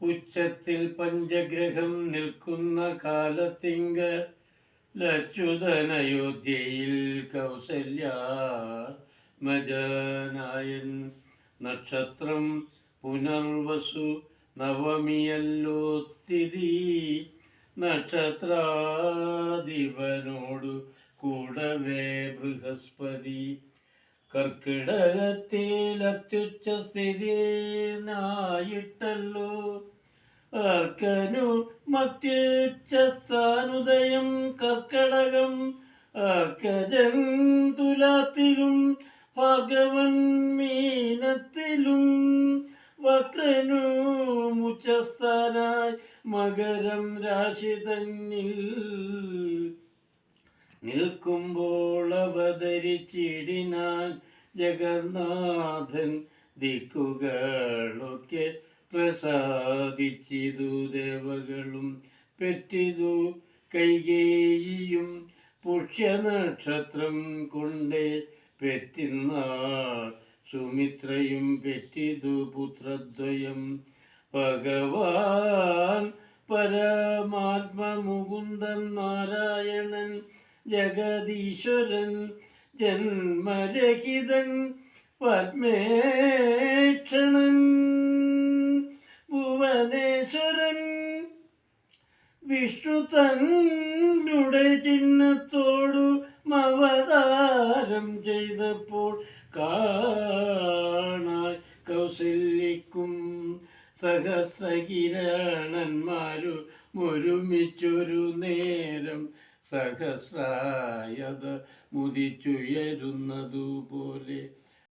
ഉച്ചത്തിൽ പഞ്ചഗ്രഹം നിൽക്കുന്ന കാലത്തിങ്കലച്യുതനയോധ്യയിൽ കൗസല്യമജനായൻ. നക്ഷത്രം പുനർവസു നവമിയല്ലോ തിഥി. നക്ഷത്രാധിപനോടു കൂടവേ ബൃഹസ്പതി. കർക്കിടകത്തിൽ അത്യുച്ച സ്ഥിതിനായിട്ടല്ലോ അർക്കനു മത്യുച്ചസ്ഥാനുദയം. കർക്കടകം അർക്കജൻ തുലാത്തിലും ഭാർഗവൻ മീനത്തിലും. വക്രനു മുച്ചസ്ഥാനായി മകരം രാശി തന്നിൽ നിൽക്കുമ്പോൾ അവതരിച്ചിടിനാൻ ജഗന്നാഥൻ. ദിക്കുകളൊക്കെ പ്രസാദിച്ചിതു ദേവകളും പെറ്റിതു കൈകേയിയും. പുഷ്യനക്ഷത്രം കൊണ്ടേ പെറ്റിന്നാൾ സുമിത്രയും പെറ്റിതു പുത്രദ്വയം. ഭഗവാൻ പരമാത്മമുകുന്ദൻ നാരായണൻ ജഗദീശ്വരൻ ജന്മരഹിതൻ പത്മേക്ഷണൻ ഭുവനേശ്വരൻ. വിഷ്ണു തന്നുടെ ചിഹ്നത്തോടു അവതാരം ചെയ്തപ്പോൾ കാണാൻ കൗസല്യക്കും സഹസ്രകിരണന്മാരും ഒരുമിച്ചൊരു നേരം സഹസ്രായത മുദിച്ചുയരുന്നതുപോലെ.